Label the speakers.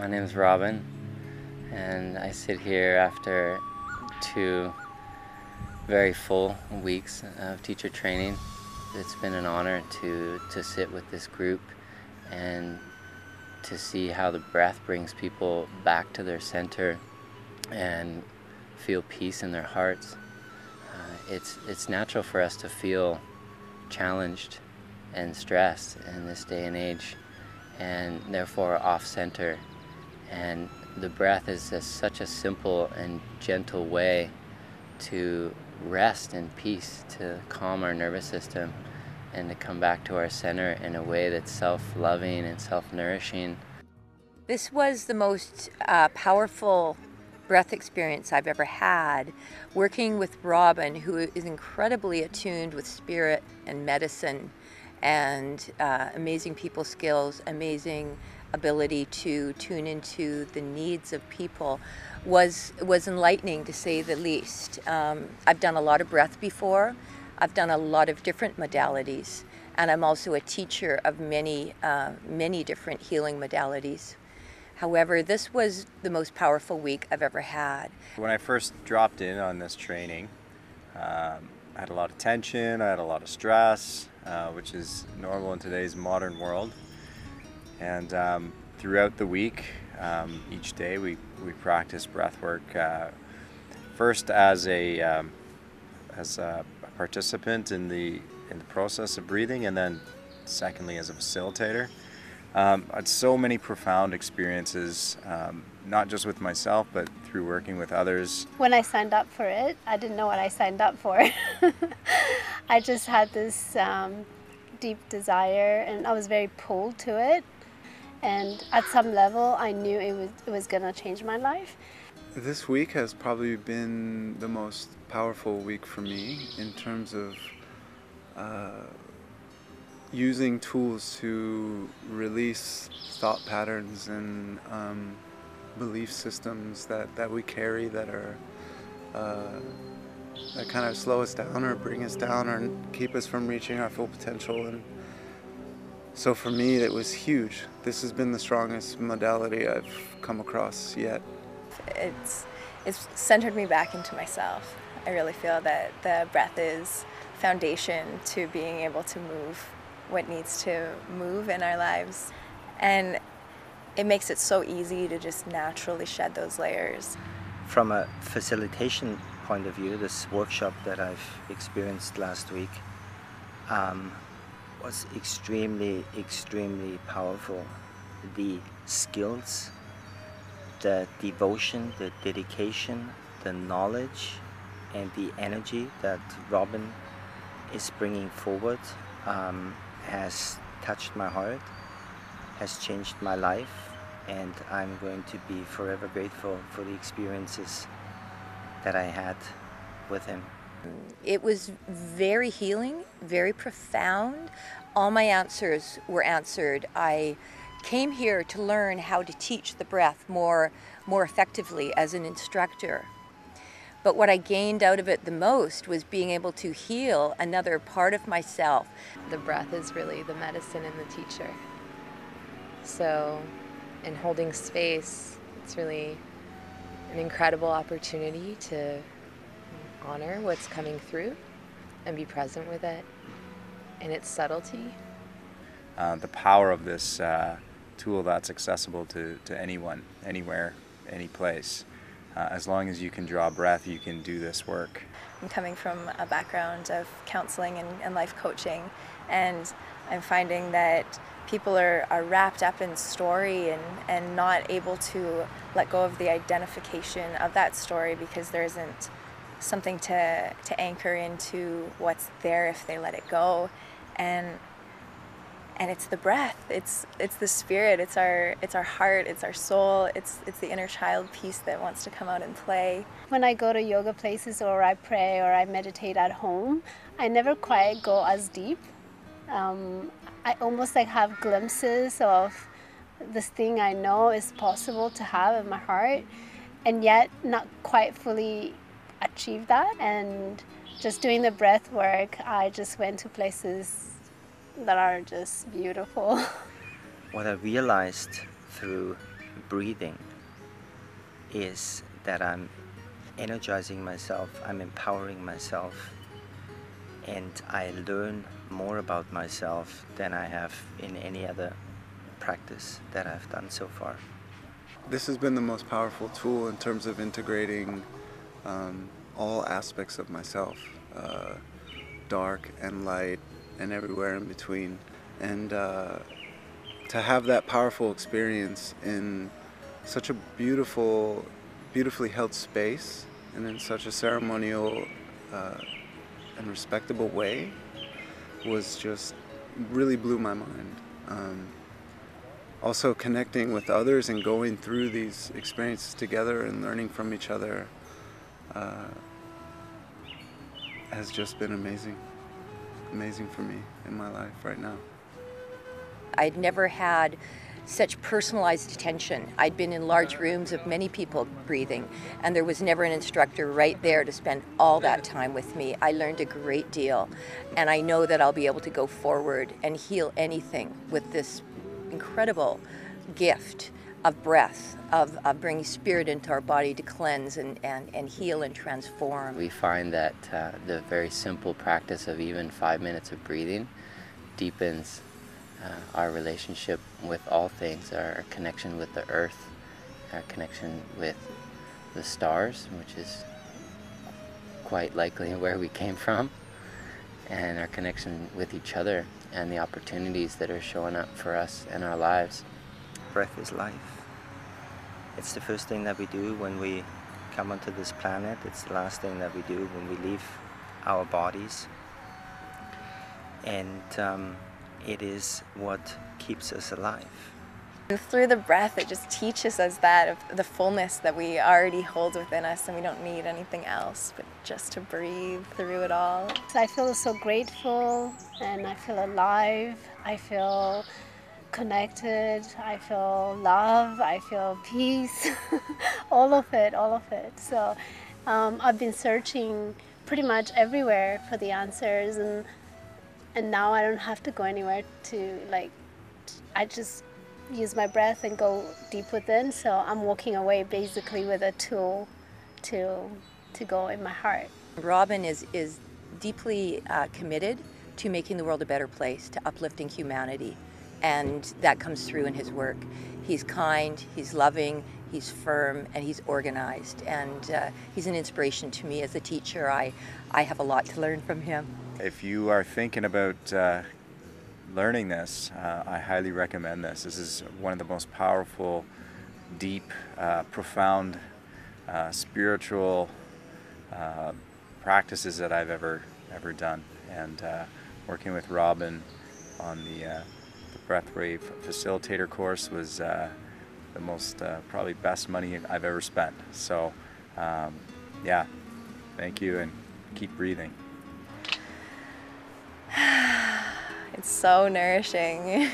Speaker 1: My name is Robin, and I sit here after 2 very full weeks of teacher training. It's been an honor to sit with this group and to see how the breath brings people back to their center and feel peace in their hearts. It's natural for us to feel challenged and stressed in this day and age, and therefore off-center. And the breath is such a simple and gentle way to rest in peace, to calm our nervous system, and to come back to our center in a way that's self-loving and self-nourishing.
Speaker 2: This was the most powerful breath experience I've ever had, working with Robin, who is incredibly attuned with spirit and medicine and amazing people skills, amazing ability to tune into the needs of people, was enlightening, to say the least. I've done a lot of breath before. I've done a lot of different modalities, and I'm also a teacher of many different healing modalities. However, this was the most powerful week I've ever had.
Speaker 3: When I first dropped in on this training, I had a lot of tension, I had a lot of stress, which is normal in today's modern world. And throughout the week, each day we practice breath work, first as a participant in the process of breathing, and then secondly as a facilitator. I had so many profound experiences, not just with myself, but through working with others.
Speaker 4: When I signed up for it, I didn't know what I signed up for. I just had this deep desire, and I was very pulled to it. And at some level, I knew it was going to change my life.
Speaker 5: This week has probably been the most powerful week for me in terms of using tools to release thought patterns and belief systems that we carry that are that kind of slow us down or bring us down or keep us from reaching our full potential. And so for me, it was huge. This has been the strongest modality I've come across yet.
Speaker 6: It's centered me back into myself. I really feel that the breath is foundation to being able to move what needs to move in our lives. And it makes it so easy to just naturally shed those layers.
Speaker 7: From a facilitation point of view, this workshop that I've experienced last week was extremely powerful. The skills, the devotion, the dedication, the knowledge, and the energy that Robin is bringing forward has touched my heart, has changed my life, and I'm going to be forever grateful for the experiences that I had with him.
Speaker 2: It was very healing, very profound. All my answers were answered. I came here to learn how to teach the breath more effectively as an instructor. But what I gained out of it the most was being able to heal another part of myself.
Speaker 8: The breath is really the medicine and the teacher. So in holding space, it's really an incredible opportunity to honor what's coming through and be present with it in its subtlety.
Speaker 3: The power of this tool that's accessible to anyone, anywhere, any place. As long as you can draw breath, you can do this work.
Speaker 6: I'm coming from a background of counseling and life coaching, and I'm finding that people are wrapped up in story and not able to let go of the identification of that story because there isn't something to anchor into what's there if they let it go. And it's the breath, it's the spirit, it's our heart, it's our soul, it's the inner child piece that wants to come out and play.
Speaker 4: When I go to yoga places or I pray or I meditate at home, I never quite go as deep. I almost have glimpses of this thing I know is possible to have in my heart, and yet not quite fully achieve that. And just doing the breath work, I just went to places that are just beautiful.
Speaker 7: What I realized through breathing is that I'm energizing myself, I'm empowering myself, and I learn more about myself than I have in any other practice that I've done so far.
Speaker 5: This has been the most powerful tool in terms of integrating all aspects of myself, dark and light and everywhere in between. And to have that powerful experience in such a beautifully held space and in such a ceremonial and respectable way was just really blew my mind. Also connecting with others and going through these experiences together and learning from each other has just been amazing for me in my life right now.
Speaker 2: I'd never had such personalized attention. I'd been in large rooms of many people breathing, and there was never an instructor right there to spend all that time with me. I learned a great deal, and I know that I'll be able to go forward and heal anything with this incredible gift of breath, of bringing spirit into our body to cleanse and heal and transform.
Speaker 1: We find that the very simple practice of even 5 minutes of breathing deepens our relationship with all things, our connection with the earth, our connection with the stars, which is quite likely where we came from, and our connection with each other and the opportunities that are showing up for us in our lives.
Speaker 7: Breath is life. It's the first thing that we do when we come onto this planet. It's the last thing that we do when we leave our bodies. And it is what keeps us alive.
Speaker 6: Through the breath, it just teaches us that of the fullness that we already hold within us, and we don't need anything else but just to breathe through it all.
Speaker 4: I feel so grateful, and I feel alive. I feel connected. I feel love. I feel peace. all of it. So I've been searching pretty much everywhere for the answers, and now I don't have to go anywhere to, I just use my breath and go deep within. So I'm walking away basically with a tool to go in my heart.
Speaker 2: Robin is deeply committed to making the world a better place, to uplifting humanity, and that comes through in his work. He's kind, he's loving, he's firm, and he's organized, and he's an inspiration to me as a teacher. I have a lot to learn from him.
Speaker 3: If you are thinking about learning this, I highly recommend this. This is one of the most powerful, deep, profound, spiritual practices that I've ever done. And working with Robin on the Breathwave Facilitator course was the most, probably best money I've ever spent. So yeah, thank you, and keep breathing.
Speaker 6: It's so nourishing.